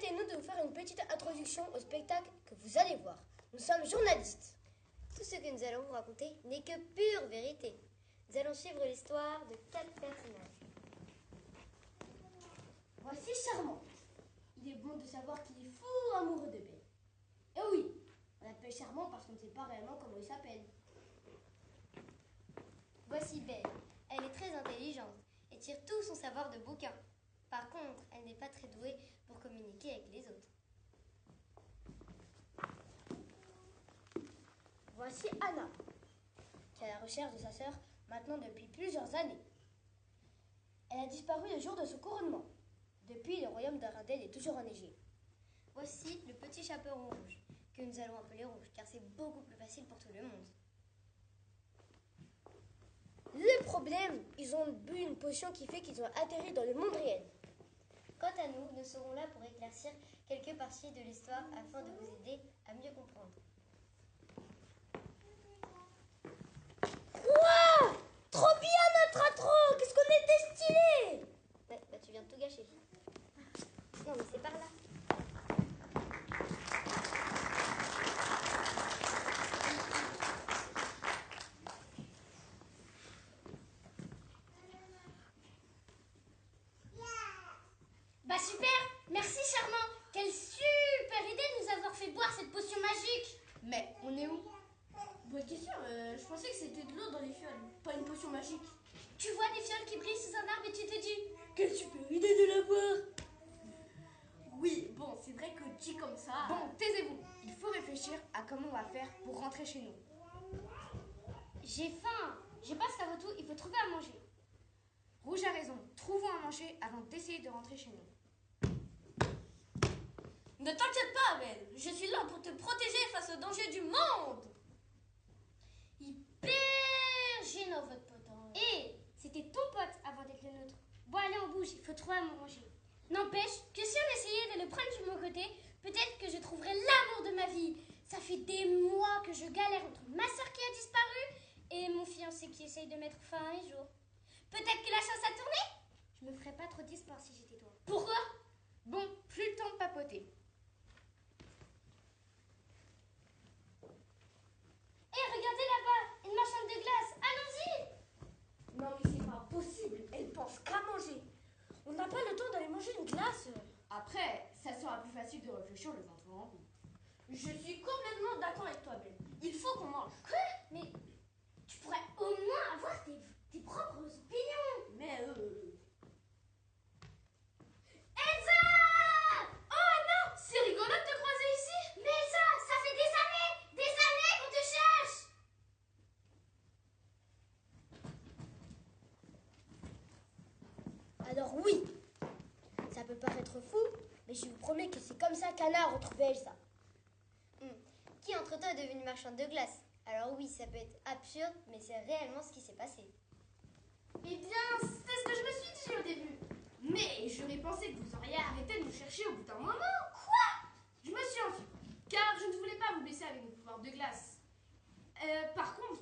Permettez-nous de vous faire une petite introduction au spectacle que vous allez voir. Nous sommes journalistes. Tout ce que nous allons vous raconter n'est que pure vérité. Nous allons suivre l'histoire de 4 personnages. Voici Charmant. Il est bon de savoir qu'il est fou amoureux de Belle. Et oui, on l'appelle Charmant parce qu'on ne sait pas réellement comment il s'appelle. Voici Belle. Elle est très intelligente et tire tout son savoir de bouquin. Par contre, elle n'est pas très douée pour communiquer avec les autres. Voici Anna, qui est à la recherche de sa sœur maintenant depuis plusieurs années. Elle a disparu le jour de son couronnement. Depuis, le royaume d'Arendelle est toujours enneigé. Voici le petit chaperon rouge, que nous allons appeler Rouge, car c'est beaucoup plus facile pour tout le monde. Le problème, ils ont bu une potion qui fait qu'ils ont atterri dans le monde réel. Quant à nous, nous serons là pour éclaircir quelques parties de l'histoire afin de vous aider à mieux comprendre. Wow! Trop bien notre intro! Qu'est-ce qu'on était stylé! Ouais, bah tu viens de tout gâcher. Non, mais c'est par là. Bah super, merci Charmant. Quelle super idée de nous avoir fait boire cette potion magique. Mais on est où? Bonne question, je pensais que c'était de l'eau dans les fioles, pas une potion magique. Tu vois des fioles qui brillent sous un arbre et tu te dis, Quelle super idée de la boire! Oui, bon, c'est vrai que dit comme ça... Bon, taisez-vous. Il faut réfléchir à comment on va faire pour rentrer chez nous. j'ai faim. Je pense qu'avant tout, il faut trouver à manger. Rouge a raison. Trouvons à manger avant d'essayer de rentrer chez nous. Ne t'inquiète pas, Abel. Je suis là pour te protéger face aux dangers du monde. Hyper gênant votre pote. Hé, c'était ton pote avant d'être le nôtre. Bon, allez, on bouge, il faut trouver à manger. N'empêche que si on essayait de le prendre sur mon côté, peut-être que je trouverais l'amour de ma vie. Ça fait des mois que je galère entre ma soeur qui a disparu et mon fiancé qui essaye de mettre fin à mes jours. Peut-être que la chance a tourné. Je me ferais pas trop d'espoir si j'étais toi. Pourquoi? Bon, plus le temps de papoter. Hé, regardez là-bas, une marchande de glace. Allons-y. Non mais c'est pas possible, elle pense qu'à manger. On n'a pas le temps d'aller manger une glace. Après, ça sera plus facile de réfléchir le ventre rempli. Je suis complètement d'accord avec toi, Abel. Il faut qu'on mange. Quoi? Mais tu pourrais au moins avoir tes propres opinions. Mais Elsa! Oh non, c'est rigolo de te croiser ici. Mais Elsa, ça fait des années qu'on te cherche. Alors oui, ça peut paraître fou, mais je vous promets que c'est comme ça qu'Anna a retrouvé Elsa. Qui entre-temps est devenue marchande de glace? Alors oui, ça peut être absurde, mais c'est réellement ce qui s'est passé. Eh bien, c'est ce que je me suis dit au début. Mais j'aurais pensé que vous auriez arrêté de nous chercher au bout d'un moment. Quoi? Je me suis enfuie, car je ne voulais pas vous blesser avec mes pouvoirs de glace. Par contre,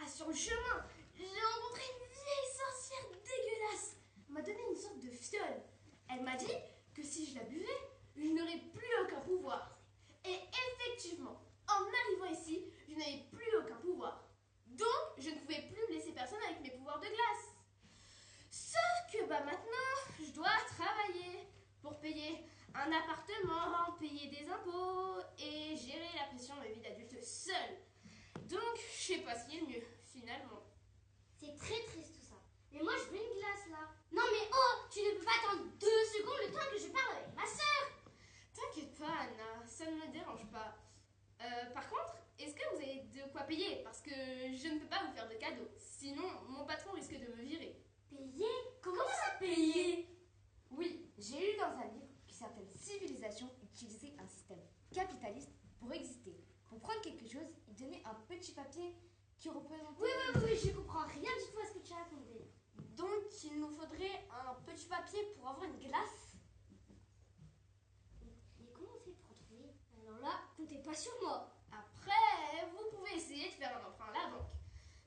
sur le chemin, j'ai rencontré une vieille sorcière dégueulasse. Elle m'a donné une sorte de fiole. Elle m'a dit que si je la buvais, je n'aurais plus aucun pouvoir. Et effectivement, en arrivant ici, je n'avais plus aucun pouvoir. Donc, je ne pouvais plus blesser personne avec mes pouvoirs de glace. Sauf que maintenant, je dois travailler pour payer un appartement, payer des impôts et gérer la pression de la vie d'adulte seule. Donc, je sais pas ce qui est le mieux, finalement. C'est très triste tout ça. Mais moi, je veux une glace là. Non mais oh, tu ne peux pas attendre 2 secondes le temps que je parle avec ma soeur. T'inquiète pas, Anna, ça ne me dérange pas. Par contre, est-ce que vous avez de quoi payer? Parce que je ne peux pas vous faire de cadeaux. Sinon, mon patron risque de me virer. Payer? Comment ça, payer? Oui, j'ai lu dans un livre qui s'appelle Civilisation utiliser un système capitaliste pour exister. Pour prendre quelque chose, il donnait un petit papier qui représentait... Oui, je comprends rien du tout à ce que tu as raconté. Donc, il nous faudrait un petit papier pour avoir une glace. Mais comment on fait pour en trouver? Alors là, comptez pas sur moi. Après, vous pouvez essayer de faire un emprunt à la banque.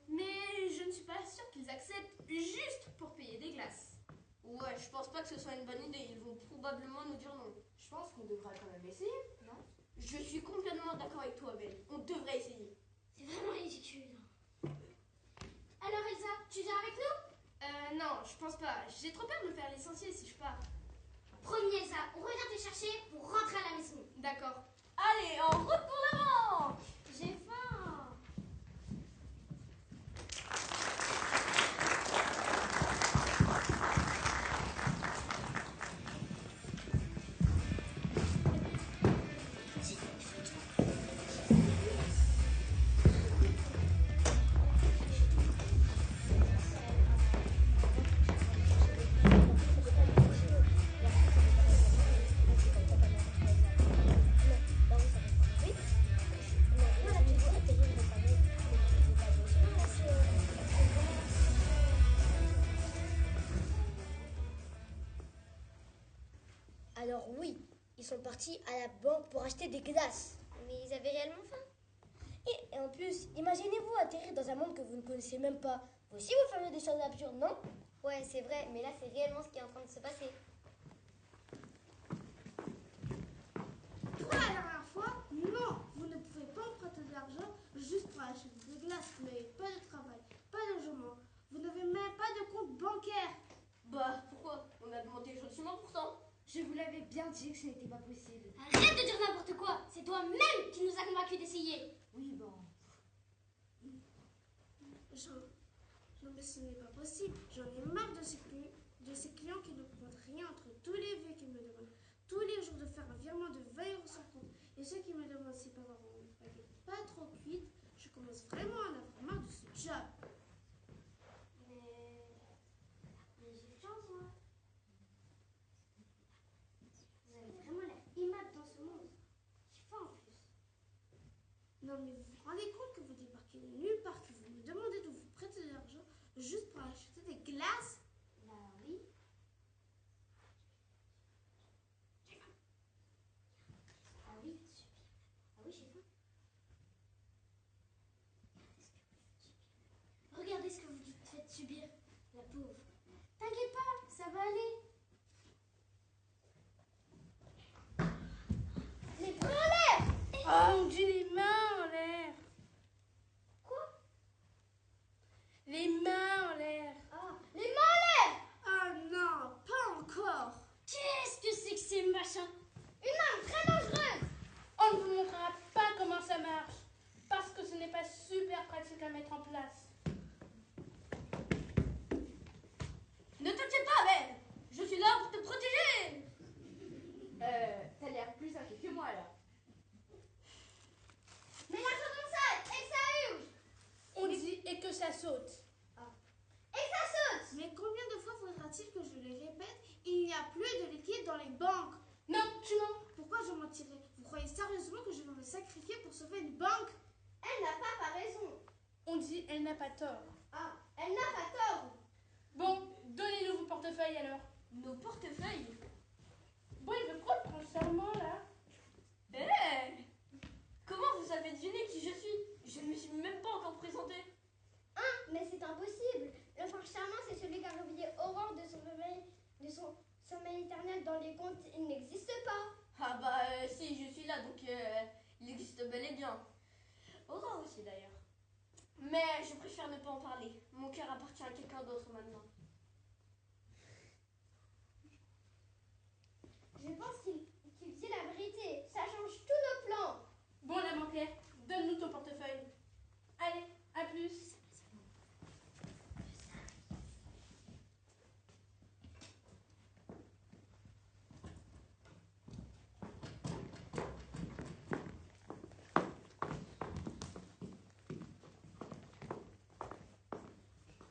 Mais je ne suis pas sûre qu'ils acceptent juste pour payer des glaces. Ouais, je pense pas que ce soit une bonne idée. Ils vont probablement nous dire non. Je pense qu'on qu'on devrait quand même essayer, non? Je suis complètement d'accord avec toi, Belle. On devrait essayer. C'est vraiment ridicule. Alors Elsa, tu viens avec nous? Non, je pense pas. J'ai trop peur de me faire licencier si je pars. Promis Elsa, on revient te chercher pour rentrer à la maison. D'accord. Allez, en route pour la banque! J'ai faim. Alors oui, ils sont partis à la banque pour acheter des glaces. Mais ils avaient réellement faim. Et en plus, imaginez-vous atterrir dans un monde que vous ne connaissez même pas. Vous aussi, vous feriez des choses absurdes, non? Ouais, c'est vrai, mais là, c'est réellement ce qui est en train de se passer. Pour la dernière fois, non, vous ne pouvez pas emprunter de l'argent juste pour acheter des glaces. Vous n'avez pas de travail, pas de logement. Vous n'avez même pas de compte bancaire. Bah, pourquoi? On a demandé gentiment pourtant. Je vous l'avais bien dit que ce n'était pas possible. Arrête de dire n'importe quoi. C'est toi-même qui nous a convaincus d'essayer. Oui, bon. Non, mais ce n'est pas possible. J'en ai marre de ces clients qui ne comptent rien entre tous les vœux qui me demandent tous les jours de faire un virement de 20 € sans compte. Et ceux qui me demandent si pas avoir une baguette pas trop cuite, je commence vraiment à en avoir marre de ce job. Mais j'ai de chance, moi. Vous avez vraiment l'air aimable dans ce monde. J'ai faim en plus. Non, mais vous vous rendez compte que vous débarquez de nulle part, que vous me demandez de vous prêter de l'argent juste pour acheter des glaces? Bah oui. J'ai faim. Ah oui, ah oui, j'ai faim. Regardez ce que vous faites subir, la pauvre. T'inquiète pas, ça va aller. Les bras en l'air! Oh, on dit les mains en l'air. Quoi? Les mains en l'air. Ah, les mains en l'air! Ah non, pas encore. Qu'est-ce que c'est que ces machins? Une arme très dangereuse! On ne vous montrera pas comment ça marche. Parce que ce n'est pas super pratique à mettre en place. Ne t'inquiète pas, Belle. Je suis là pour te protéger. T'as l'air plus inquiet que moi là. Mais l'argent dans le sac! Et que ça urge! On dit et que ça saute. Et que ça saute! Mais combien de fois faudra-t-il que je le répète? Il n'y a plus de liquide dans les banques. Non, tu mens. Pourquoi je mentirais? Vous croyez sérieusement que je vais me sacrifier pour sauver une banque? Elle n'a pas raison. On dit elle n'a pas tort. Ah, elle n'a pas tort. Bon, donnez-nous vos portefeuilles alors. Nos portefeuilles? Bon, il veut quoi prendre serment là? Eh! Comment vous avez deviné qui je suis? Je ne me suis même pas encore présentée. Mais c'est impossible. Le prince charmant, c'est celui qui a réveillé Aurore de son sommeil éternel dans les contes. Il n'existe pas. Ah bah si, je suis là, donc il existe bel et bien. Aurore aussi d'ailleurs. Mais je préfère ne pas en parler. Mon cœur appartient à quelqu'un d'autre maintenant. Je pense qu'il dit la vérité. Ça change tous nos plans. Bon, la banquière, donne-nous ton portefeuille. Allez, à plus.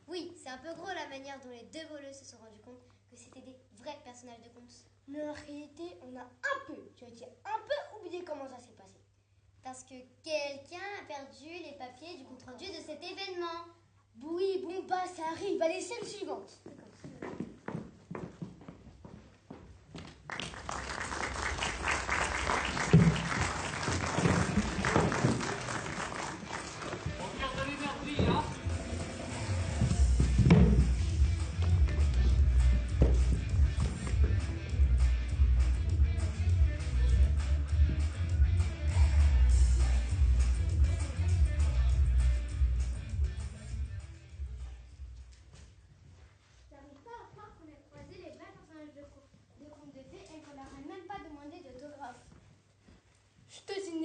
Oui, c'est un peu gros la manière dont les deux voleuses se sont rendus compte que c'était des vrais personnages de contes. Mais en réalité, on a un peu oublié comment ça s'est passé. Parce que quelqu'un a perdu les papiers du compte rendu de cet événement. Oui, bon bah ça arrive. Allez, scène suivante.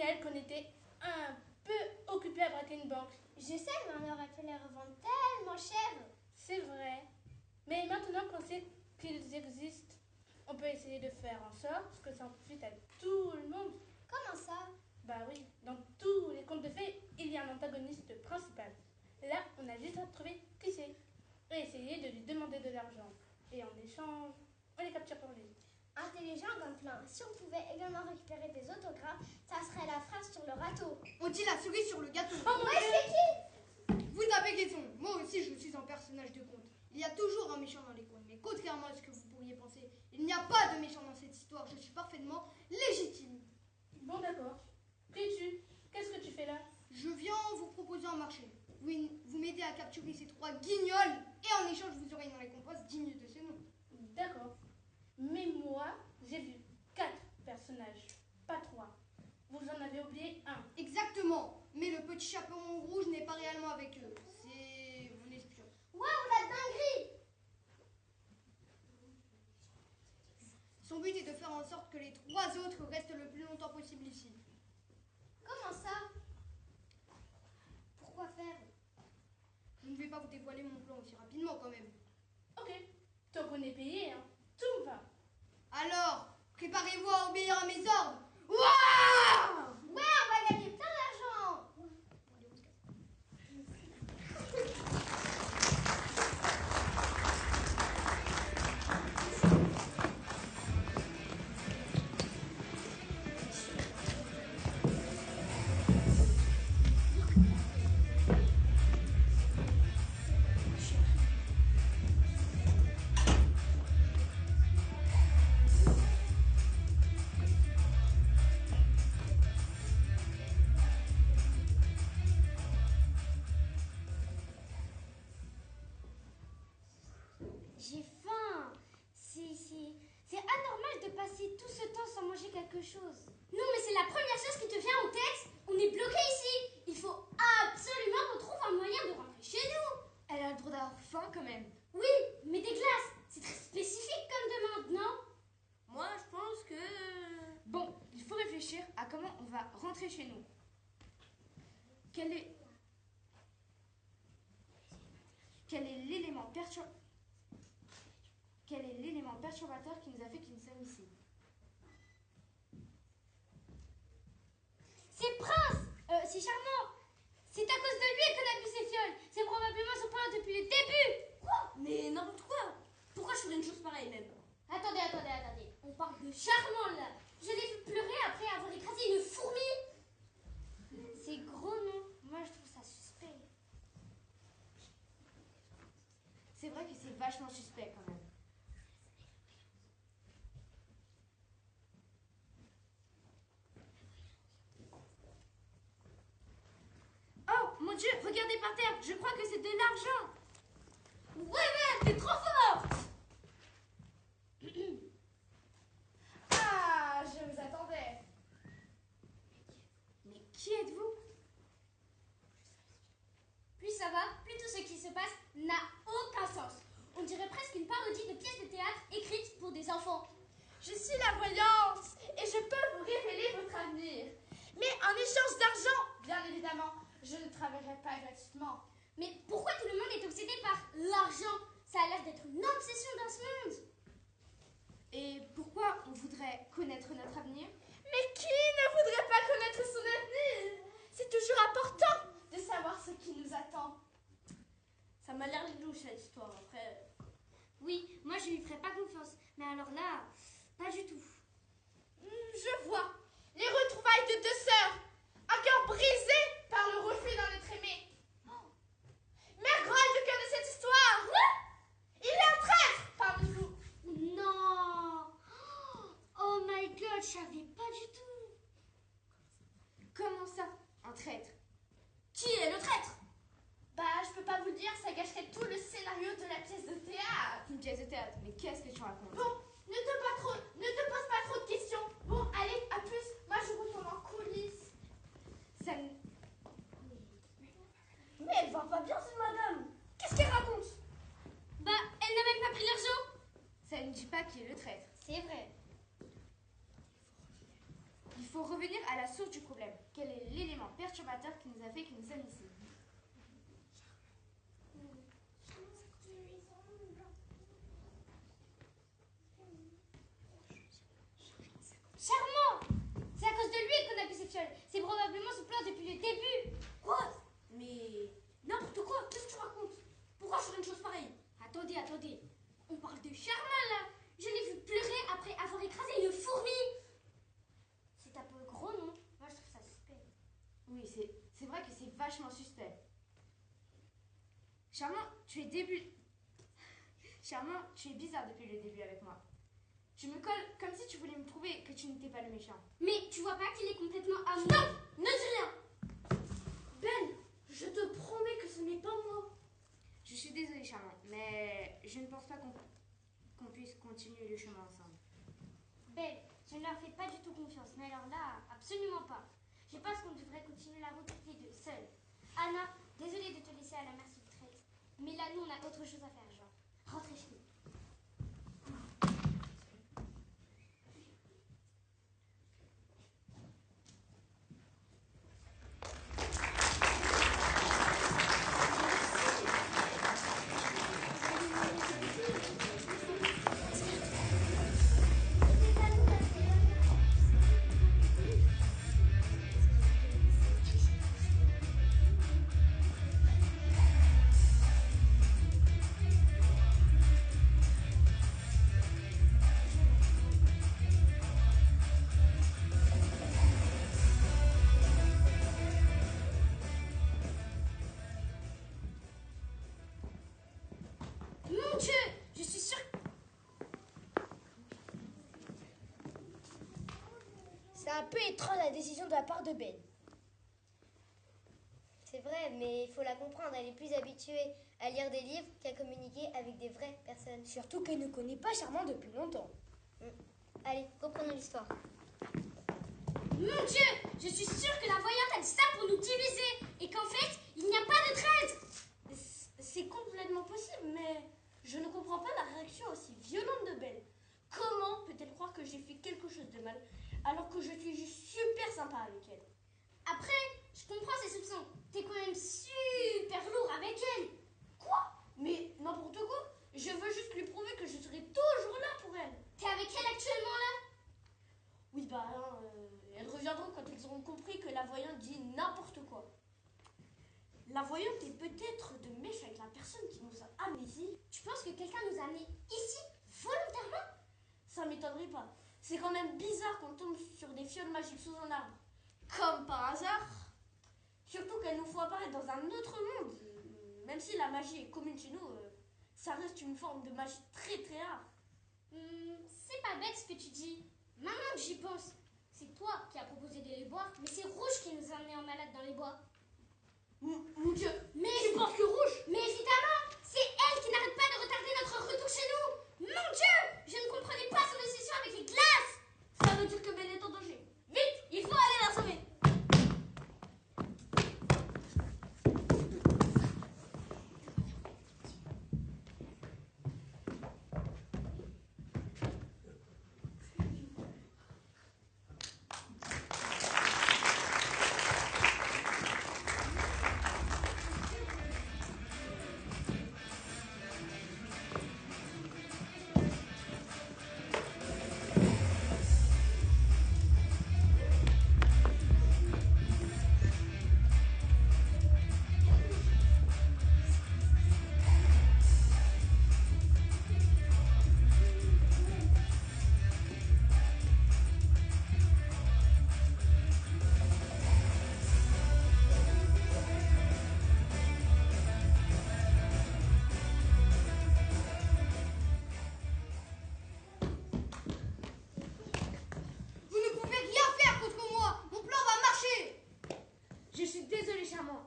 elle qu'on était un peu occupés à braquer une banque. Je sais, mais on aurait pu les revendre tellement cher. C'est vrai. Mais maintenant qu'on sait qu'ils existent, on peut essayer de faire en sorte que ça en profite à tout le monde. Comment ça? Bah oui, dans tous les contes de fées, il y a un antagoniste principal. Là, on a juste à trouver qui c'est et essayer de lui demander de l'argent. Et en échange, on les capture pour lui. Intelligent comme plein. Si on pouvait également récupérer des autographes, ça serait la phrase sur le râteau. On dit la cerise sur le gâteau. Ouais, c'est qui? Vous avez raison, moi aussi je suis un personnage de conte. Il y a toujours un méchant dans les contes, mais contrairement à ce que vous pourriez penser, il n'y a pas de méchant dans cette histoire, je suis parfaitement légitime. Bon, d'accord. Qui es-tu? Qu'est-ce que tu fais là? Je viens vous proposer un marché. Vous m'aidez à capturer ces 3 guignols, et en échange vous aurez une récompense digne de ce nom. D'accord. Mais moi, j'ai vu 4 personnages, pas 3. Vous en avez oublié un. Exactement, mais le petit chaperon rouge n'est pas réellement avec eux, c'est mon espion. Waouh, la dinguerie! Son but est de faire en sorte que les 3 autres restent le plus longtemps possible ici. Comment ça? Pourquoi faire? Je ne vais pas vous dévoiler mon plan aussi rapidement quand même. Ok. Tant qu'on est payé, hein, tout va. Alors, préparez-vous à obéir à mes ordres. Waouh! Ouais, on va gagner plein d'argent! J'ai faim. C'est anormal de passer tout ce temps sans manger quelque chose. Non, mais c'est la première chose qui te vient en tête. On est bloqué ici. Il faut absolument qu'on trouve un moyen de rentrer chez nous. Elle a le droit d'avoir faim quand même. Oui, mais des glaces. C'est très spécifique comme demande, non? Moi, je pense que... Bon, il faut réfléchir à comment on va rentrer chez nous. Quel est l'élément perturbateur qui nous a fait que nous sommes ici? C'est Prince. C'est charmant. C'est à cause de lui qu'on a bu ces fioles. C'est probablement son plan depuis le début. Quoi? Mais n'importe quoi. Pourquoi je ferais une chose pareille même? Attendez. On parle de charmant là. Je l'ai vu pleurer après avoir écrasé une fourmi. C'est gros, non? Moi, je trouve ça suspect. C'est vrai que c'est vachement suspect quand même. Oh mon Dieu, regardez par terre. Je crois que c'est de l'argent. Ouais, t'es trop forte. Ah, je vous attendais. Mais qui êtes-vous? Plus ça va, plus tout ce qui se passe n'a aucun sens. On dirait presque une parodie de pièce de théâtre écrite pour des enfants. Je suis la voyance et je peux vous révéler votre avenir. Mais en échange d'argent, bien évidemment, je ne travaillerai pas gratuitement. Mais pourquoi tout le monde est obsédé par l'argent? Ça a l'air d'être une obsession dans ce monde. Et pourquoi on voudrait connaître notre avenir? Mais qui ne voudrait pas connaître son avenir? C'est toujours important de savoir ce qui nous attend. Ça m'a l'air louche cette histoire, après. Oui, moi je lui ferais pas confiance. Mais alors là, pas du tout. Je vois. Les retrouvailles de 2 sœurs. Un cœur brisé par le refus d'un être aimé. Mère Graal du cœur de cette histoire. Il est un traître parmi vous. Non. Oh my god, je savais pas du tout. Comment ça? Un traître? Qui est le traître? Bah, je peux pas vous le dire, ça gâcherait tout le scénario de la pièce de théâtre. Une pièce de théâtre, mais qu'est-ce que tu racontes? Bon, ne te pose pas trop de questions. Bon, allez, à plus. Moi, je retourne en coulisses. Ça ne... Mais elle va pas bien, cette madame. Qu'est-ce qu'elle raconte? Bah, elle n'a même pas pris l'argent. ça ne dit pas qui est le traître. C'est vrai. Il faut faut revenir à la source du problème. Quel est l'élément perturbateur qui nous a fait que nous sommes ici? Charmant! C'est à cause de lui qu'on a pu cette fiole. C'est probablement son plan depuis le début. Quoi? Mais n'importe quoi, qu'est-ce que tu racontes? Pourquoi je ferais une chose pareille? Attendez. On parle de Charmin là. Je l'ai vu pleurer après avoir écrasé une fourmi. C'est un peu gros, non? Moi je trouve ça suspect. Oui, c'est vrai que c'est vachement suspect. Charmant, Charmant, tu es bizarre depuis le début avec moi. Tu me colles comme si tu voulais me prouver que tu n'étais pas le méchant. Mais tu vois pas qu'il est complètement amoureux. Stop! Ne dis rien! Ben, je te promets que ce n'est pas moi. Je suis désolée, Charmant, mais je ne pense pas qu'on puisse continuer le chemin ensemble. Belle, je ne leur fais pas du tout confiance, mais alors là, absolument pas. Je pense qu'on devrait continuer la route toutes les deux, seules. Anna, désolée de te laisser à la merci de traite, mais là, nous, on a autre chose à faire, genre. Rentrez chez nous. Mon Dieu, je suis sûre. C'est un peu étrange la décision de la part de Ben. C'est vrai, mais il faut la comprendre. Elle est plus habituée à lire des livres qu'à communiquer avec des vraies personnes. Surtout qu'elle ne connaît pas Charmant depuis longtemps. Allez, reprenons l'histoire. Mon Dieu, je suis sûre que la voyante a dit ça pour nous diviser et qu'en fait, il n'y a pas de trêve. C'est complètement possible, mais je ne comprends pas la réaction aussi violente de Belle. Comment peut-elle croire que j'ai fait quelque chose de mal alors que je suis juste super sympa avec elle? Après, je comprends ses soupçons. T'es quand même super lourd avec elle. Quoi? Mais n'importe quoi. Je veux juste lui prouver que je serai toujours là pour elle. T'es avec elle actuellement là? Oui, bah, elles reviendront quand elles auront compris que la voyante dit n'importe quoi. La voyante est peut-être de mèche avec la personne qui nous a amenés ici. Tu penses que quelqu'un nous a amenés ici volontairement? Ça m'étonnerait pas. C'est quand même bizarre qu'on tombe sur des fioles magiques sous un arbre. Comme par hasard. Surtout qu'elles nous font apparaître dans un autre monde. Même si la magie est commune chez nous, ça reste une forme de magie très très rare. C'est pas bête ce que tu dis. Maintenant que j'y pense, c'est toi qui as proposé de les boire, mais c'est Rouge qui nous a amenés en malade dans les bois. Mon Dieu, Mais tu penses que Rouge? Mais évidemment, c'est elle qui n'arrête pas de retarder notre retour chez nous. Mon Dieu, je ne comprenais pas son obsession avec les glaces. Ça veut dire que Ben est en danger. Vite, il faut aller la sauver.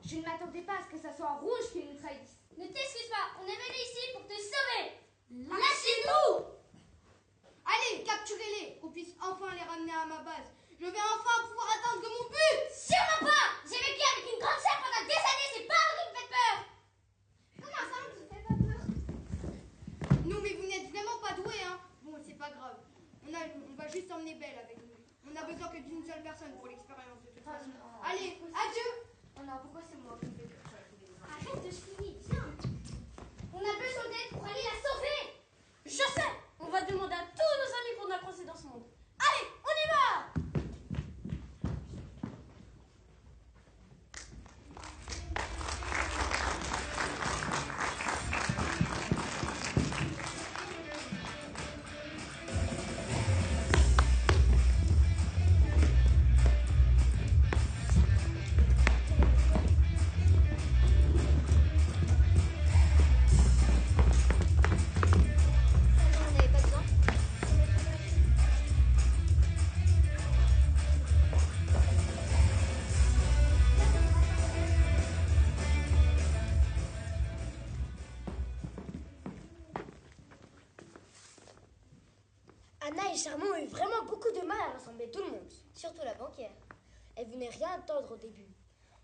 Je ne m'attendais pas à ce que ça soit Rouge qui nous trahisse. Ne t'excuse pas, on est venu ici pour te sauver. Lâchez-nous! Allez, capturez-les, qu'on puisse enfin les ramener à ma base. Je vais enfin pouvoir atteindre mon but! Sûrement pas. J'ai vécu avec une grande sœur pendant des années, c'est pas vous qui me faites peur. Comment ça, on ne fait pas peur? Non, mais vous n'êtes vraiment pas doués, hein? Bon, c'est pas grave. On va juste emmener Belle avec nous. On a besoin que d'une seule personne pour l'expérience de toute façon. non. Allez, adieu. Oh non, pourquoi c'est moi qui fais que ça? Arrête de chouiner, viens. On a besoin d'aide pour aller la sauver. Je sais. On va demander à tous nos amis qu'on a croisés dans ce monde. Allez, on y va. On n'avait pas besoin. Anna et Charmant ont eu vraiment beaucoup de mal à rassembler tout le monde, surtout la banquière. Elle venait rien entendre au début.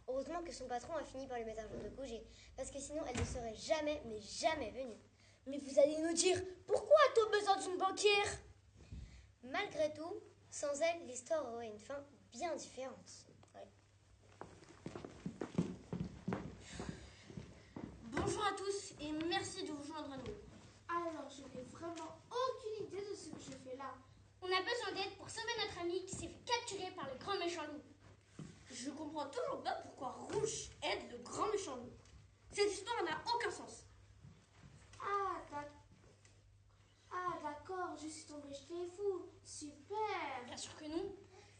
Heureusement que son patron a fini par lui mettre un jour de congé, parce que sinon elle ne serait jamais, mais jamais venue. Mais vous allez nous dire, pourquoi a-t-on besoin d'une banquière? Malgré tout, sans elle, l'histoire aurait une fin bien différente. Bonjour à tous et merci de vous joindre à nous. Alors, je n'ai vraiment aucune idée de ce que je fais là. On a besoin d'aide pour sauver notre ami qui s'est fait capturer par le grand méchant loup. Je comprends toujours pas pourquoi Rouge aide le grand méchant loup. Cette histoire n'a aucun sens. D'accord, je suis tombée chez les fous. Super. Bien sûr que non.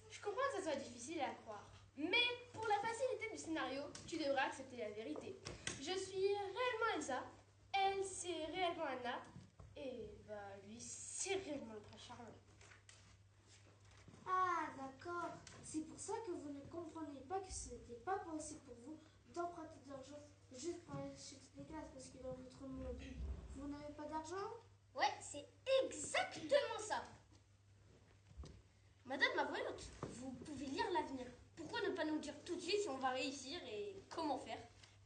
Je comprends que ça soit difficile à croire. Mais pour la facilité du scénario, tu devras accepter la vérité. Je suis réellement Elsa, elle c'est réellement Anna, et lui c'est réellement le prince charmant. Ah, d'accord. C'est pour ça que vous ne comprenez pas que ce n'était pas possible pour vous d'emprunter de l'argent juste pour aller acheter des glaces parce que dans votre monde, vous n'avez pas d'argent? Ouais, c'est exactement ça. Madame la voyante, vous pouvez lire l'avenir. Pourquoi ne pas nous dire tout de suite si on va réussir et comment faire?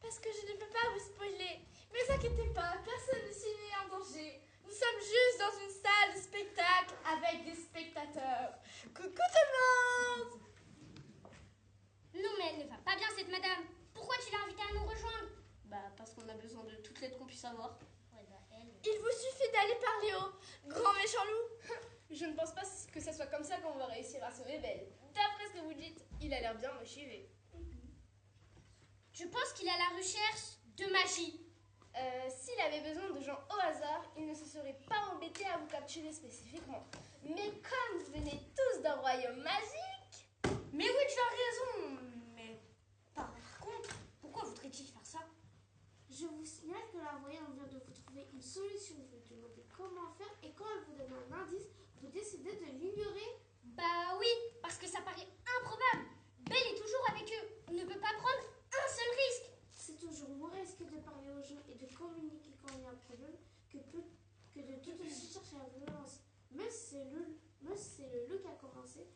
Parce que je ne peux pas vous spoiler. Mais ne vous inquiétez pas, personne ne s'y met en danger. Nous sommes juste dans une salle de spectacle avec des spectateurs. Coucou tout le monde! Non mais elle ne va pas bien cette madame. Pourquoi tu l'as invitée à nous rejoindre? Bah parce qu'on a besoin de toute l'aide qu'on puisse avoir. Ouais bah elle... Il vous suffit d'aller parler au grand méchant loup. Je ne pense pas que ce soit comme ça qu'on va réussir à sauver Belle. D'après ce que vous dites, il a l'air bien motivé. Je pense qu'il est à la recherche de magie. S'il avait besoin de gens au hasard, il ne se serait pas embêté à vous capturer spécifiquement. Mais comme vous venez tous d'un royaume magique... Mais oui, tu as raison. Mais par contre, pourquoi voudrait-il faire ça? Je vous signale que la voyante vient de vous trouver une solution. Vous lui demandez comment faire et quand elle vous donne un indice, vous décidez de l'ignorer. Bah oui, parce que ça paraît improbable. Belle est toujours avec eux. On ne peut pas prendre un seul risque. C'est toujours moins risqué de parler aux gens et de communiquer quand il y a un problème que de tout de suite chercher la violence. Mais c'est le loup qui a commencé.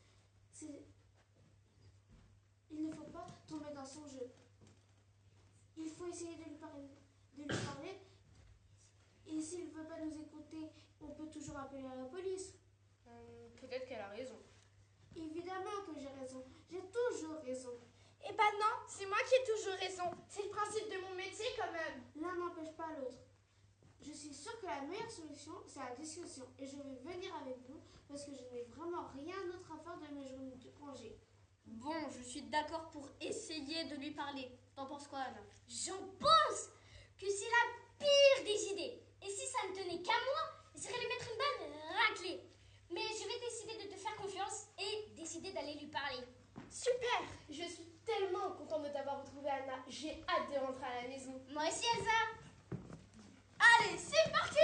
Il ne faut pas tomber dans son jeu. Il faut essayer de lui parler. Et s'il ne veut pas nous écouter, on peut toujours appeler à la police. Peut-être qu'elle a raison. Évidemment que j'ai raison. J'ai toujours raison. Eh ben non, c'est moi qui ai toujours raison. C'est le principe de mon métier quand même. L'un n'empêche pas l'autre. Je suis sûre que la meilleure solution, c'est la discussion. Et je vais venir avec vous parce que je n'ai vraiment rien d'autre à faire de mes journées de congé. Bon, je suis d'accord pour essayer de lui parler. T'en penses quoi, Anna? J'en pense que c'est la pire des idées. Et si ça ne tenait qu'à moi, j'irais lui mettre une balle raclée. Mais je vais décider de te faire confiance et décider d'aller lui parler. Super. Je suis tellement contente de t'avoir retrouvée, Anna. J'ai hâte de rentrer à la maison. Moi aussi, Elsa. Allez, c'est parti!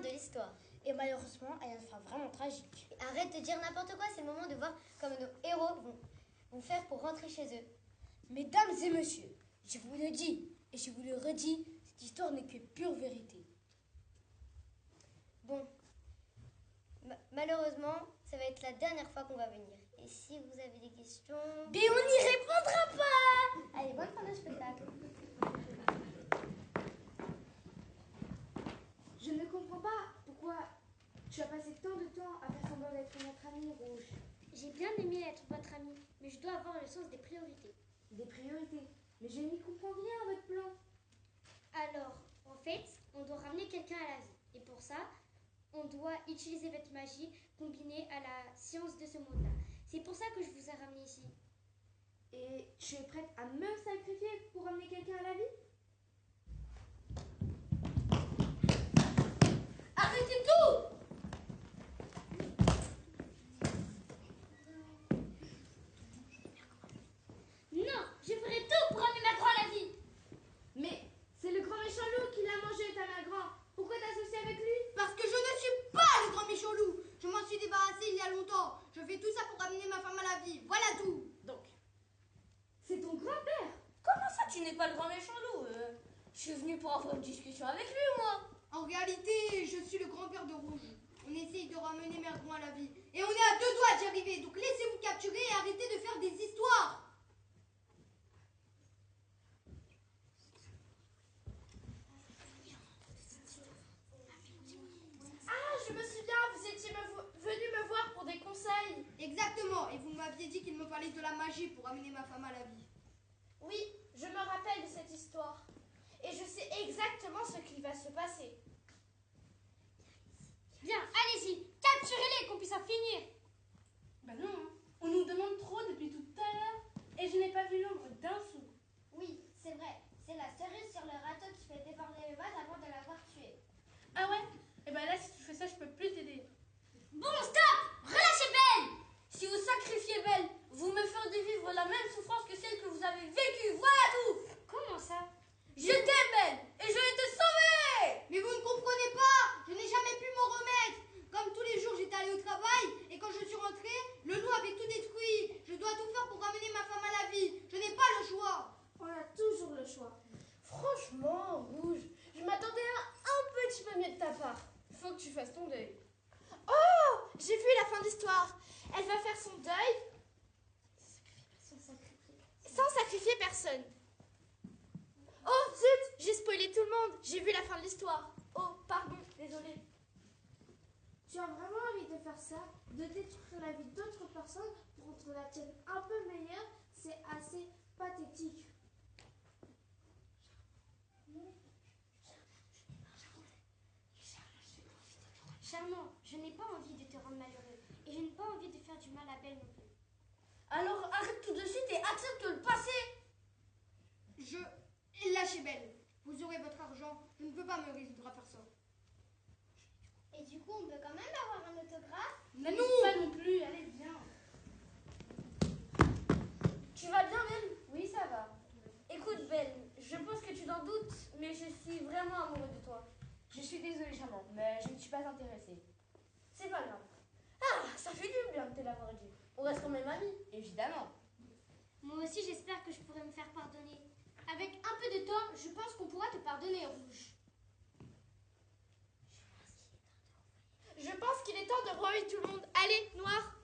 de l'histoire. Et malheureusement, elle a une fin vraiment tragique. Arrête de dire n'importe quoi, c'est le moment de voir comment nos héros vont faire pour rentrer chez eux. Mesdames et messieurs, je vous le dis et je vous le redis, cette histoire n'est que pure vérité. Bon, malheureusement, ça va être la dernière fois qu'on va venir. Et si vous avez des questions... Mais on n'y répondra pas. Allez, bonne fin de spectacle. Je ne comprends pas pourquoi tu as passé tant de temps à faire semblant d'être notre amie Rouge. J'ai bien aimé être votre amie, mais je dois avoir le sens des priorités. Des priorités. Mais je n'y comprends rien à votre plan. Alors, en fait, on doit ramener quelqu'un à la vie. Et pour ça, on doit utiliser votre magie combinée à la science de ce monde-là. C'est pour ça que je vous ai ramené ici. Et tu es prête à me sacrifier pour ramener quelqu'un à la vie? Arrêtez tout! Non, je ferai tout pour ramener ma grand à la vie. Mais c'est le grand méchant loup qui l'a mangé, ta mère grand. Pourquoi t'associer avec lui? Parce que je ne suis pas le grand méchant loup. Je m'en suis débarrassée il y a longtemps. Je fais tout ça pour ramener ma femme à la vie. Voilà tout. Donc, c'est ton grand-père. Comment ça, tu n'es pas le grand méchant loup? Je suis venue pour avoir une discussion avec lui, moi. En réalité, je suis le grand-père de Rouge. On essaye de ramener Mergron à la vie. Et on est à 2 doigts d'y arriver. Donc laissez-vous capturer et arrêtez de faire des histoires. Ah, je me souviens, vous étiez venu me voir pour des conseils. Exactement. Et vous m'aviez dit qu'il me fallait de la magie pour amener ma femme à la vie. Oui, je me rappelle de cette histoire. Et je sais exactement ce qui va se passer. Bien, allez-y, capturez-les, qu'on puisse en finir. Ben non, hein. On nous demande trop depuis tout à l'heure et je n'ai pas vu l'ombre d'un sou. Oui, c'est vrai. C'est la cerise sur le râteau qui fait déborder le vase avant de l'avoir tué. Ah ouais? Et ben là, si tu fais ça, je peux plus t'aider. Bon, stop! Relâchez Belle! Si vous sacrifiez Belle, vous me ferez vivre la même souffrance que celle que vous avez vécue. Voilà tout! Comment ça? Je t'aime, Belle, et je vais te sauver! Mais vous ne comprenez pas. Je n'ai jamais pu m'en remettre. Comme tous les jours, j'étais allée au travail. Et quand je suis rentrée, le loup avait tout détruit. Je dois tout faire pour ramener ma femme à la vie. Je n'ai pas le choix. On a toujours le choix. Franchement, Rouge, je m'attendais à un petit peu mieux de ta part. Faut que tu fasses ton deuil. Oh, j'ai vu la fin de l'histoire. Elle va faire son deuil sans sacrifier personne. Oh zut, j'ai spoilé tout le monde. J'ai vu la fin de l'histoire. Oh, pardon, désolée. Tu as vraiment envie de faire ça, de détruire la vie d'autres personnes pour rendre la tienne un peu meilleure, c'est assez pathétique. Charmant, je n'ai pas envie de te rendre malheureux. Et je n'ai pas envie de faire du mal à Belle non plus. Alors arrête tout de suite et accepte le passé. Lâchez Belle. Vous aurez votre argent. Je ne peux pas me résoudre à faire ça. Et du coup, on peut quand même avoir un autographe? N'abuse pas non plus, allez viens. Tu vas bien, Belle? Oui, ça va. Écoute, Belle, je pense que tu t'en doutes, mais je suis vraiment amoureux de toi. Je suis désolée, Charmant, mais je ne suis pas intéressée. C'est pas grave. Ah, ça fait du bien de te l'avoir dit. On reste quand même amis. Évidemment. Moi aussi, j'espère que je pourrai me faire pardonner. Avec un peu de temps, je pense qu'on pourra te pardonner, Rouge. Je pense qu'il est temps de renvoyer tout le monde. Allez, Noir.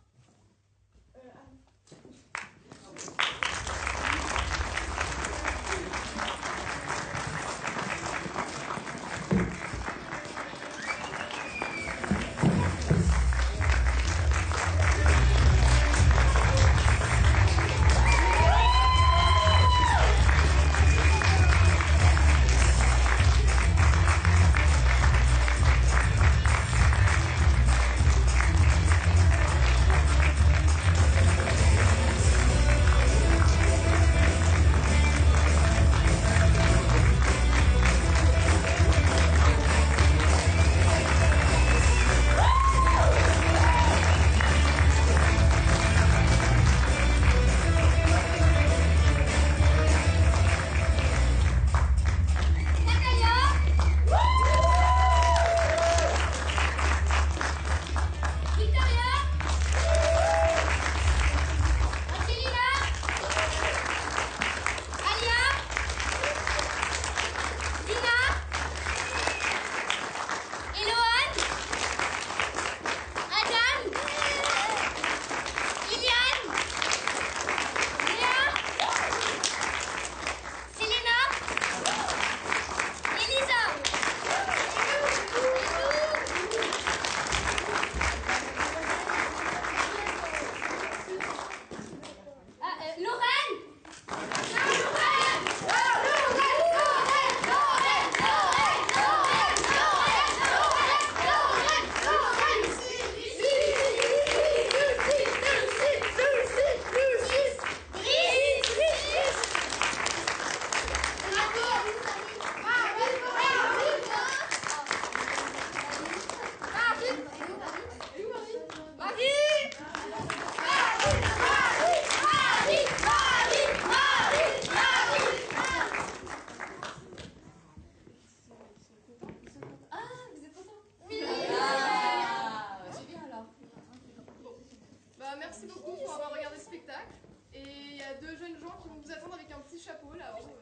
merci beaucoup pour avoir regardé ce spectacle. Et il y a 2 jeunes gens qui vont vous attendre avec un petit chapeau là-haut.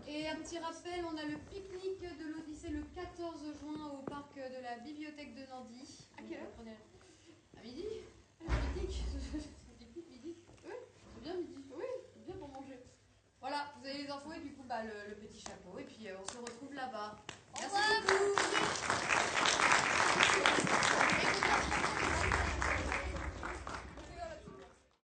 Et un petit rappel, on a le pique-nique de l'Odyssée le 14 juin au parc de la bibliothèque de Nandy. À quelle heure? À midi. Pique-nique. Midi. Oui, c'est bien midi. Oui, c'est bien pour manger. Voilà, vous avez les infos et du coup, le